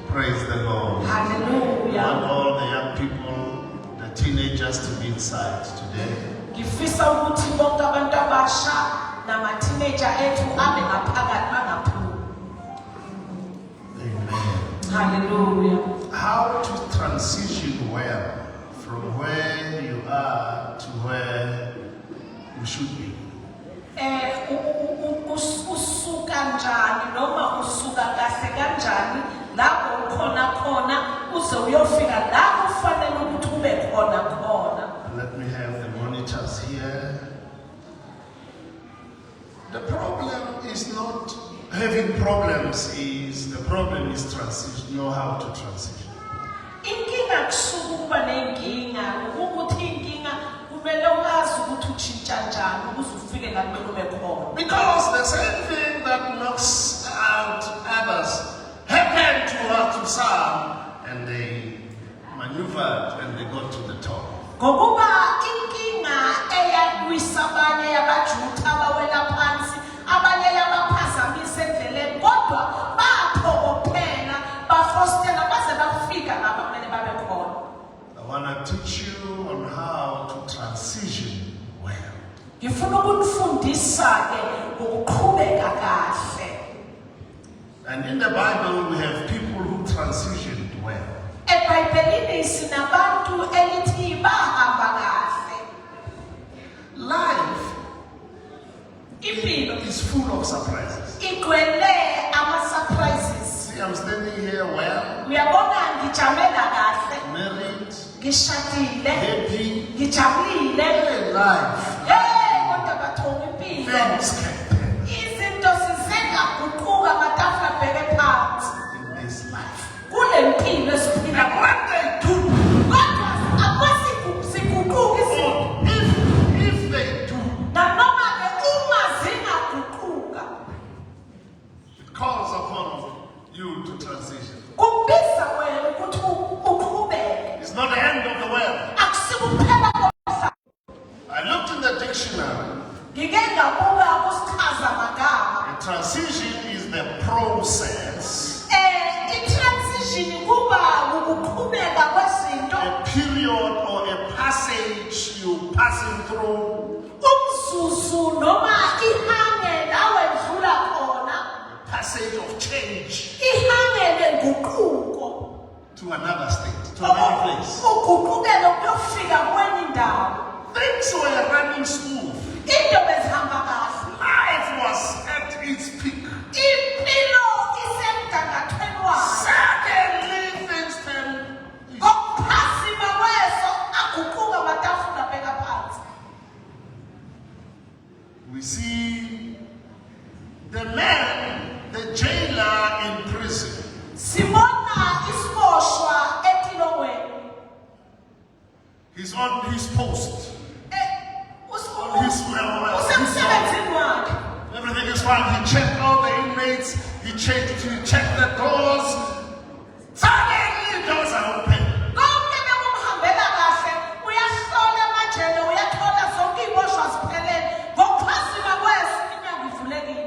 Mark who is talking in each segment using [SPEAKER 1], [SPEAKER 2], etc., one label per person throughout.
[SPEAKER 1] Praise the Lord.
[SPEAKER 2] Hallelujah.
[SPEAKER 1] I want all the young people, the teenagers to be inside today. Amen.
[SPEAKER 2] Hallelujah.
[SPEAKER 1] How to transition well from where you are to where you should be.
[SPEAKER 2] Usuka njani noma usuka kahle kanjani lapho ukhona khona uze uyofika lapho ufanele ukuthi ube khona khona.
[SPEAKER 1] Let me have the monitors here. The problem is not having problems, the problem is transition, know how to transition.
[SPEAKER 2] Inkinga kusuka ukuba nenkinga ukuthi inkinga kumele uyazi ukuthi utshintsha njani ukuze ufike la kumele ube khona.
[SPEAKER 1] Because the same thing that knocks out others happened to some, and they maneuvered and they got to the top.
[SPEAKER 2] Ngokuba inkinga eyalwisa abanye yabaJuda abawela phansi abanye yabaphazamisa endleleni kodwa baphokophela bafostela baze bafika lapha kumele babe khona.
[SPEAKER 1] I want to teach you on how to transition well.
[SPEAKER 2] Ngifuna ukunifundisa ke ngokuqhubeka kahle.
[SPEAKER 1] And in the Bible we have people who transitioned well.
[SPEAKER 2] eBhayibhelini sinabantu elithi bahamba kahle.
[SPEAKER 1] Life
[SPEAKER 2] Impilo
[SPEAKER 1] is full of surprises.
[SPEAKER 2] igcwele ama-surprises.
[SPEAKER 1] See, I'm standing here well,
[SPEAKER 2] Uyabona ngijamela kahle,
[SPEAKER 1] married,
[SPEAKER 2] ngishadile,
[SPEAKER 1] happy.
[SPEAKER 2] ngijabulile.
[SPEAKER 1] Hey, life.
[SPEAKER 2] Kodwa bathonga impilo.
[SPEAKER 1] Things can happen
[SPEAKER 2] Izinto sizengaguquka amatafula abheke phansi.
[SPEAKER 1] in this life.
[SPEAKER 2] Kule mpilo esiphila
[SPEAKER 1] And what they do,
[SPEAKER 2] kodwa akwasiguquki izinto.
[SPEAKER 1] if they do,
[SPEAKER 2] Nanoma-ke uma zingaguquka,
[SPEAKER 1] it calls upon you to transition.
[SPEAKER 2] kubiza wena ukuthi uqhubeke.
[SPEAKER 1] It's not the end of the world.
[SPEAKER 2] Akusikuphela komhlaba.
[SPEAKER 1] I looked in the dictionary.
[SPEAKER 2] Ngike ngabuka kusichaza magama.
[SPEAKER 1] A transition is the process,
[SPEAKER 2] I-transition kuba ukuqhubeka kwezinto,
[SPEAKER 1] a period or a passage you passing through,
[SPEAKER 2] umzuzu noma ihange la wedlula khona,
[SPEAKER 1] passage of change
[SPEAKER 2] ihange lenguquko.
[SPEAKER 1] to another state, to another place.
[SPEAKER 2] Uguqukele ukuyofika kwenye indawo.
[SPEAKER 1] Things were running smooth.
[SPEAKER 2] Into bezihamba kahle.
[SPEAKER 1] Life was at its peak.
[SPEAKER 2] Impilo isemgangathweni wayo.
[SPEAKER 1] Suddenly things turned.
[SPEAKER 2] Ngokuphazima kweso aguquka amatafula abheka phansi.
[SPEAKER 1] We see the man, the jailer in prison.
[SPEAKER 2] Sibona isiboshwa etilongweni.
[SPEAKER 1] He's on his post.
[SPEAKER 2] Usemsebenzini wakhe.
[SPEAKER 1] Everything is fine. He checked all the inmates. He checked the doors. Suddenly doors are open.
[SPEAKER 2] Konke bekumhambela kahle. Uyahlola amajele, uyathola zonke iy'boshwa ziphelele. Ngokuphazima kweso iminyango ivulekile.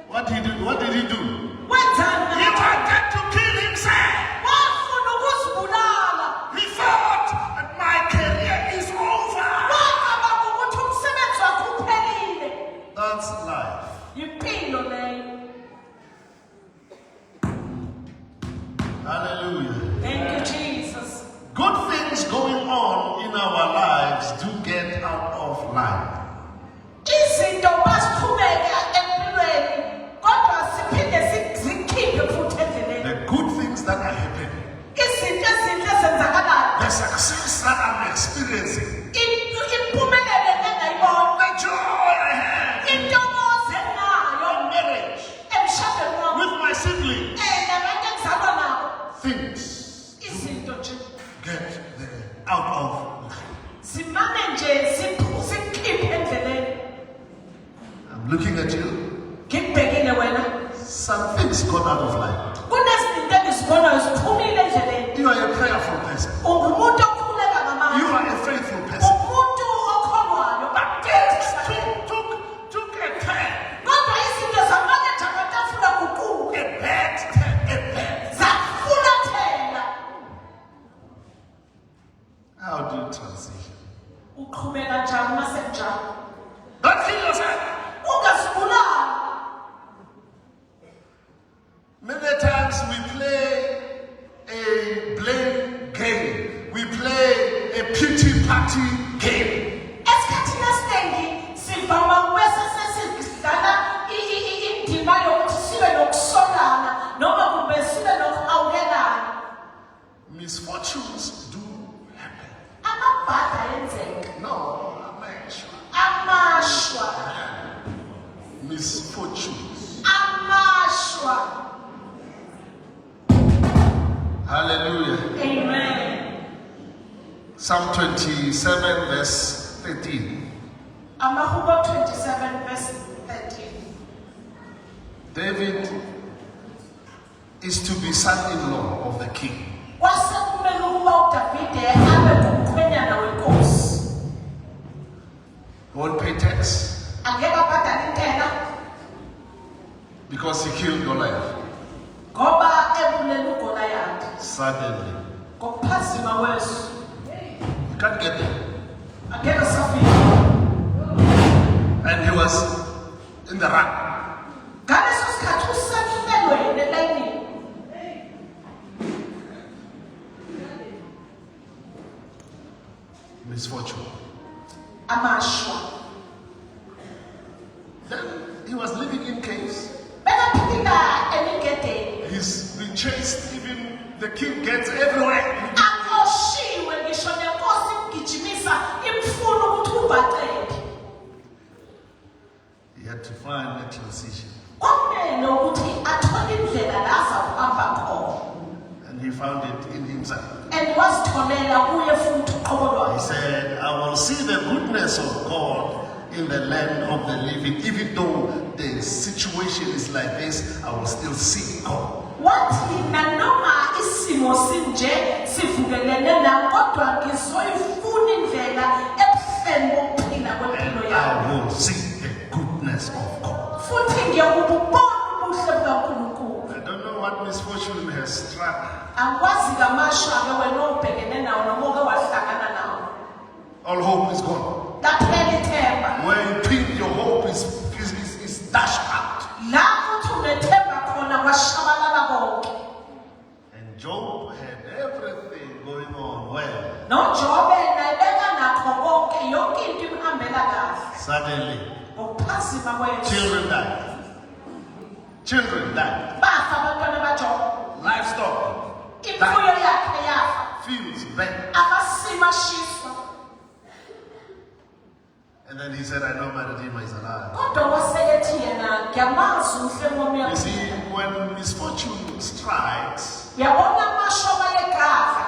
[SPEAKER 1] What did he do? What did he do?
[SPEAKER 2] Wenzani na?
[SPEAKER 1] He wanted to kill himself.
[SPEAKER 2] Wafuna ukuzibulala.
[SPEAKER 1] He thought that my career is over.
[SPEAKER 2] Wacabanga ukuthi umsebenzi wakhe uphelile.
[SPEAKER 1] That's life.
[SPEAKER 2] Impilo leyo.
[SPEAKER 1] Hallelujah.
[SPEAKER 2] Thank you, Jesus.
[SPEAKER 1] Good things going on in our lives do get out of line.
[SPEAKER 2] Izinto masiqhubeka empilweni kodwa siphinde zikhiphe futhi endleleni.
[SPEAKER 1] The good things that are happening,
[SPEAKER 2] Izinto ezinhle ezenzakalayo.
[SPEAKER 1] the success that I'm experiencing,
[SPEAKER 2] Impumelelo engingayibona.
[SPEAKER 1] the joy I have
[SPEAKER 2] Intokozo enginayo
[SPEAKER 1] in marriage
[SPEAKER 2] emshadweni wami.
[SPEAKER 1] with my siblings,
[SPEAKER 2] Nabantu engizalwa nabo.
[SPEAKER 1] things
[SPEAKER 2] Izinto nje
[SPEAKER 1] get out of line.
[SPEAKER 2] simane nje sikhiphe endleleni.
[SPEAKER 1] I'm looking at you.
[SPEAKER 2] Ngikubhekile wena.
[SPEAKER 1] Some things got out of line.
[SPEAKER 2] Kunezinto engizibonayo ziphumile endleleni.
[SPEAKER 1] You are a prayerful person.
[SPEAKER 2] Ungumuntu okhuleka
[SPEAKER 1] You
[SPEAKER 2] ngamandla.
[SPEAKER 1] are a faithful person.
[SPEAKER 2] Umuntu okholwayo.
[SPEAKER 1] But things took a turn.
[SPEAKER 2] Kodwa izinto
[SPEAKER 1] misfortunes.
[SPEAKER 2] Amashwa.
[SPEAKER 1] Hallelujah.
[SPEAKER 2] Amen.
[SPEAKER 1] Psalm 27 verse 13.
[SPEAKER 2] Amahubo 27 verse 13.
[SPEAKER 1] David is to be son-in-law of the king.
[SPEAKER 2] Wasekumele ukuba uDavide abe ngumkhwenyana wenkosi.
[SPEAKER 1] Won't pay tax
[SPEAKER 2] Angeke abhadale intela
[SPEAKER 1] because he killed Goliath.
[SPEAKER 2] ngoba ebulele uGoliath.
[SPEAKER 1] Suddenly.
[SPEAKER 2] Ngokuphazima wesu.
[SPEAKER 1] You can't get there.
[SPEAKER 2] Angeke safika.
[SPEAKER 1] And he was in the run.
[SPEAKER 2] Ngaleso sikhathi usemfelweni elayinini.
[SPEAKER 1] Misfortune.
[SPEAKER 2] Amashwa.
[SPEAKER 1] Then he was living in caves.
[SPEAKER 2] Bekaphila emigedeni.
[SPEAKER 1] He's been chased, even the king gets everywhere.
[SPEAKER 2] Akoshiwe ngisho nenkosi imgijimisa imfuna ukuthi ubhaqeke.
[SPEAKER 1] He had to find a transition.
[SPEAKER 2] Kwamele ukuthi athole indlela la azawuhamba khona.
[SPEAKER 1] And he found it in himself.
[SPEAKER 2] And wazitholela kuye futhi uqobo
[SPEAKER 1] He
[SPEAKER 2] lwakhe.
[SPEAKER 1] said, I will see the goodness of God in the land of the living. Even though the situation is like this, I will still see God.
[SPEAKER 2] Wathi nanoma isimo sinje sivukelene na kodwa ngizoyifuna indlela ebuhleni bokuphila kwempilo
[SPEAKER 1] And
[SPEAKER 2] yami.
[SPEAKER 1] I will see the goodness of God.
[SPEAKER 2] Futhi ngiyakubona ubuhle bukaNkulunkulu.
[SPEAKER 1] I don't know what misfortune has struck.
[SPEAKER 2] Angikwazi kamashwa-ke wena obhekene nawo noma oke wahlangana nawo.
[SPEAKER 1] All hope is gone.
[SPEAKER 2] Laphela ithemba.
[SPEAKER 1] Where you think your hope is dashed out.
[SPEAKER 2] La uthi unethemba khona kwashabalala konke.
[SPEAKER 1] And Job had everything going on well.
[SPEAKER 2] NoJobe naye bekanakho konke yonke into imhambela kahle.
[SPEAKER 1] Suddenly,
[SPEAKER 2] Ngokuphazima kwesu.
[SPEAKER 1] children died. Children died.
[SPEAKER 2] Bafa abantwana baJobe.
[SPEAKER 1] Livestock
[SPEAKER 2] Imfuyo
[SPEAKER 1] died.
[SPEAKER 2] yakhe yafa.
[SPEAKER 1] Fields burned.
[SPEAKER 2] Amasimu ashiswa.
[SPEAKER 1] And then he said, I know my Redeemer is alive.
[SPEAKER 2] Kodwa wasekethi yena ngiyamazi umhlengi wami
[SPEAKER 1] You
[SPEAKER 2] uyaphila.
[SPEAKER 1] see, when misfortune strikes,
[SPEAKER 2] Yabona amashoba legaza.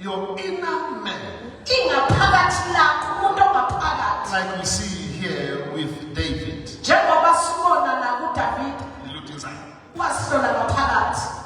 [SPEAKER 1] your inner man,
[SPEAKER 2] Ingaphakathi lakho umuntu ongaphakathi.
[SPEAKER 1] like we see here with David,
[SPEAKER 2] Njengoba sibona la kuDavide
[SPEAKER 1] he looked inside.
[SPEAKER 2] wasihlola ngaphakathi.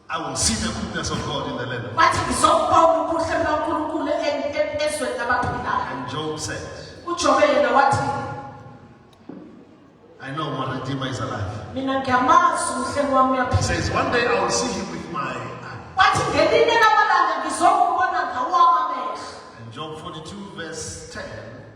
[SPEAKER 1] I will see the goodness of God in the land.
[SPEAKER 2] Wathi ngizobona ubuhle bukaNkulunkulu ezweni labaphilayo.
[SPEAKER 1] And Job said,
[SPEAKER 2] uJobe yena wathi
[SPEAKER 1] I know my Redeemer is alive.
[SPEAKER 2] mina ngiyamazi umhlengi wami
[SPEAKER 1] He
[SPEAKER 2] uyaphila.
[SPEAKER 1] says, one day I will see him with my eye.
[SPEAKER 2] Wathi ngelinye lamalanga ngizokubona ngawami amehlo.
[SPEAKER 1] And Job 42 verse 10,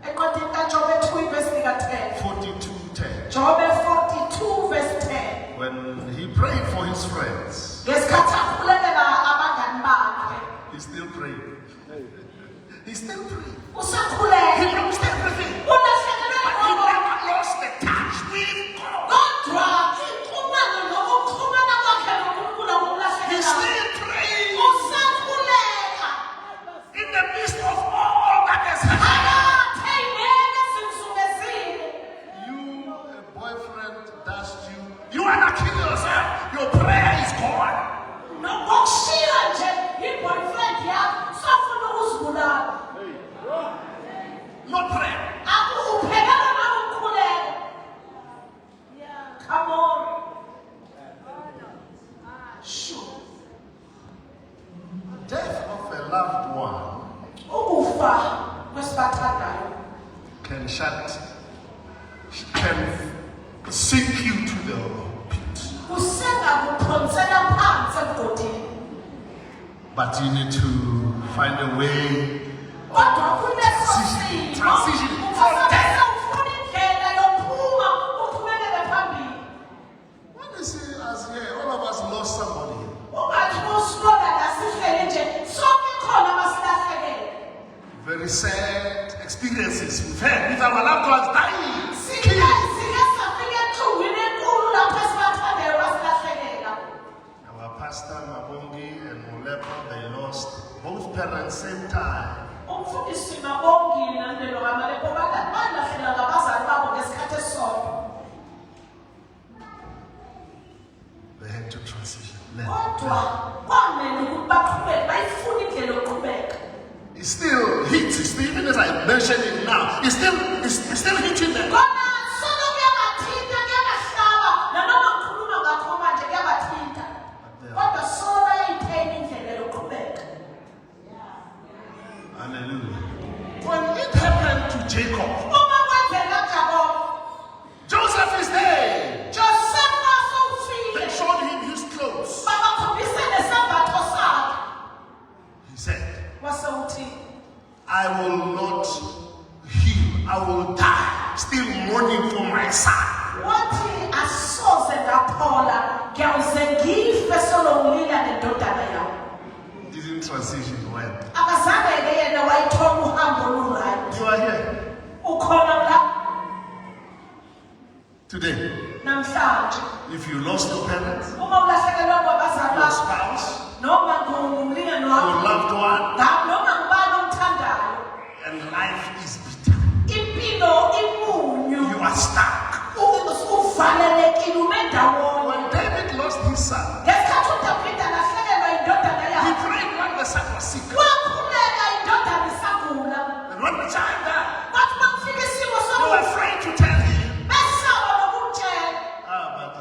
[SPEAKER 2] Encwadini kaJobe 2 verse 10.
[SPEAKER 1] 42:10.
[SPEAKER 2] Jobe 42 verse 10.
[SPEAKER 1] When he prayed for his friends,
[SPEAKER 2] Ngesikhathi akhulelela abangani bakhe.
[SPEAKER 1] he still prayed. He still prayed.
[SPEAKER 2] Usakhulela.
[SPEAKER 1] He lost everything.
[SPEAKER 2] Ulahlekelwe
[SPEAKER 1] But he
[SPEAKER 2] ngokho.
[SPEAKER 1] never lost the touch with God.
[SPEAKER 2] Kodwa ixhumano nokuxhumana kwakhe noNkulunkulu
[SPEAKER 1] He
[SPEAKER 2] akulahlekelanga.
[SPEAKER 1] still prayed
[SPEAKER 2] Usakhulela.
[SPEAKER 1] in the midst of all that has happened.
[SPEAKER 2] Phakathi ey'ngeke ezimzungezile.
[SPEAKER 1] You, a boyfriend dashed you. You wanna kill yourself. Your prayer is gone.
[SPEAKER 2] Nokushiya nje i-boyfriend yakho safuna ukuzibulala.
[SPEAKER 1] No prayer.
[SPEAKER 2] Akuphelele na ukukhuleka. Come on. Sure.
[SPEAKER 1] Death of a loved one
[SPEAKER 2] Ukufa kwesibathandayo
[SPEAKER 1] can sink you to the pit.
[SPEAKER 2] kusengakuphonsela phansi emgodini.
[SPEAKER 1] But you need to find a way.
[SPEAKER 2] Kodwa kuleso
[SPEAKER 1] Transition.
[SPEAKER 2] simo
[SPEAKER 1] Transition.
[SPEAKER 2] kufanele ufune indlela yokuphuma uphumelele phambili.
[SPEAKER 1] When you see us here, all of us lost somebody here.
[SPEAKER 2] Ungathi usibona la sihlele nje sonke khona masilahlekele.
[SPEAKER 1] Very sad experiences we've had with our loved ones dying.
[SPEAKER 2] Sike
[SPEAKER 1] Killed.
[SPEAKER 2] safika enhlungwini enkulu lapho esibathandayo basilahlekela.
[SPEAKER 1] Our pastor Mabongi and Molepo, they lost both parents same time.
[SPEAKER 2] Umfundisi Mabongi nandelo kaMalepo
[SPEAKER 1] It still hits. It's still, even as I mention it now, it's still hitting them. Hallelujah. When it happened to Jacob, Joseph is there. They showed him his clothes. He said, I will not heal. I will die. Still mourning for my son. Didn't transition well. You are here today. If you lost your parents, your spouse, your loved one, and life is bitter, you are stuck. When David lost his son, he prayed when the son was sick. And when the child died, they were afraid to tell him. But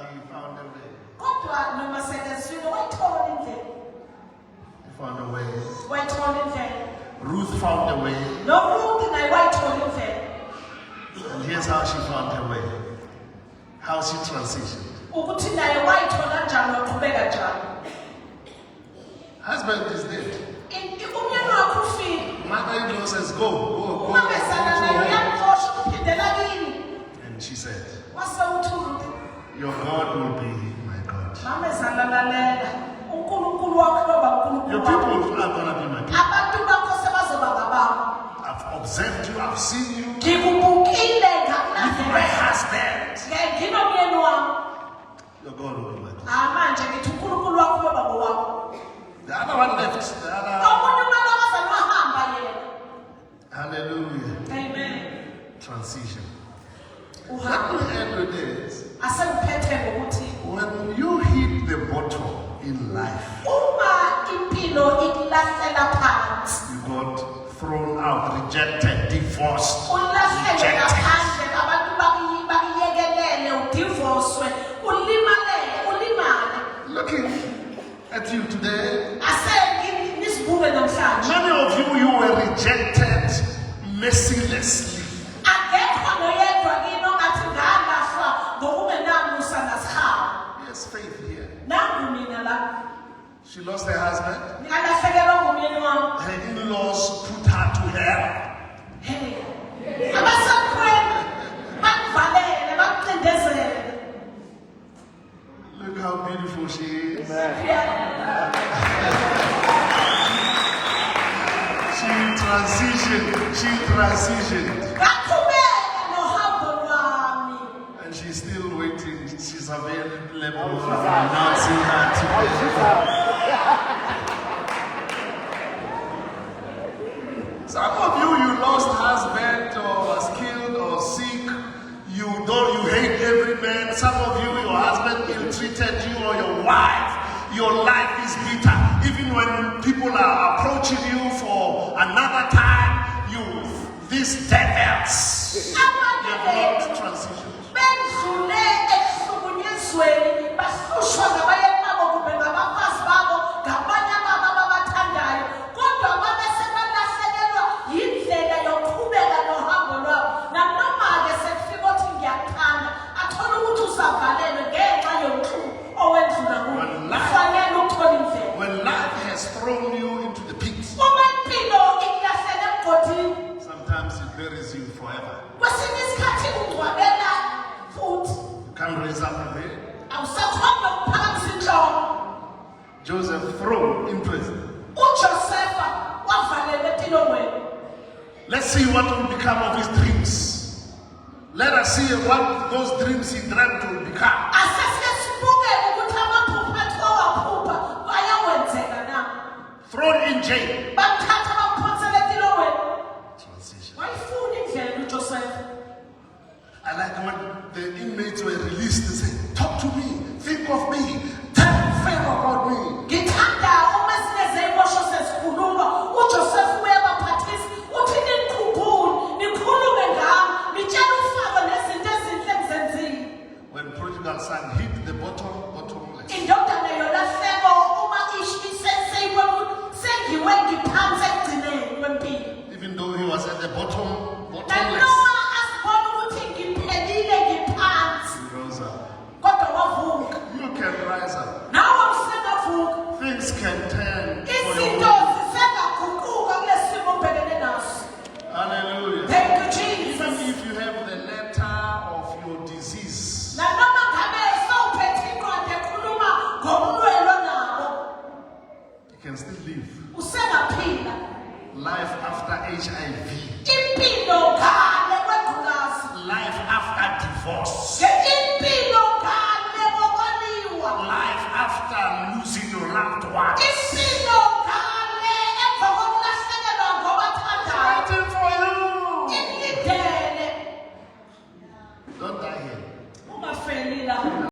[SPEAKER 1] he found a way. He found a way. Ruth found a way. And here's how she found her way. How she transitioned. Husband is dead. Mother-in-law says, go. And she said, your God will be my God. Your people are going to be my people. I've observed you, I've seen you. With my husband. Your God will be my God. The other one left. The other. Hallelujah.
[SPEAKER 2] Amen.
[SPEAKER 1] Transition. Let me end with this. When you hit the bottom in life, you got thrown out, rejected, divorced, looking at you today, many of you were rejected mercilessly. Yes, Faith here. She lost her husband. Her in-laws put her to hell. Look how beautiful she is. She transitioned. And she's still waiting. She's available for announcing her today. Some of you lost husband or was killed or sick. You hate every man. Some of you, your husband ill-treated you or your wife. Your life is bitter. Even when people are approaching you for another time, these devils, you have not transitioned. When life has thrown you into the pit, sometimes it buries you forever. You can't raise up your head. Joseph thrown in prison. Let's see what will become of his dreams. Let us see what those dreams he dreamt will become. Thrown in jail. Transition. I like when the inmates were released, they said, talk to me, think of me, tell Pharaoh about me.
[SPEAKER 2] Ngithanda uma sineze imosho sesikhuluma uJoseph uyabaphathisa uthi nikhumbule nikhulume ngami nitshela ufako nezinto ezinhle engizenzile.
[SPEAKER 1] When prodigal son hit the bottomless,
[SPEAKER 2] Indodana yolahleko uma iseyibona ukuthi sengiwe ngiphansi ekugcineni kwempilo.
[SPEAKER 1] even though he was at the bottomless,
[SPEAKER 2] Nanoma asibona ukuthi ngiphelile ngiphansi
[SPEAKER 1] he rose up.
[SPEAKER 2] kodwa wavuka.
[SPEAKER 1] You can rise up.
[SPEAKER 2] Nawe usengavuka.
[SPEAKER 1] Things can turn for your
[SPEAKER 2] Izinto
[SPEAKER 1] good.
[SPEAKER 2] zisengaguquka kulesimo ubhekene naso.
[SPEAKER 1] Hallelujah.
[SPEAKER 2] Thank you,
[SPEAKER 1] Even
[SPEAKER 2] Jesus.
[SPEAKER 1] if you have the letter of your disease,
[SPEAKER 2] Nanoma ngabe sewuphethe incwadi ekhuluma ngomlwelo nabo,
[SPEAKER 1] you can still live.
[SPEAKER 2] usengaphila.
[SPEAKER 1] Life after HIV,
[SPEAKER 2] Impilo ngale kwengculazi.
[SPEAKER 1] life after divorce,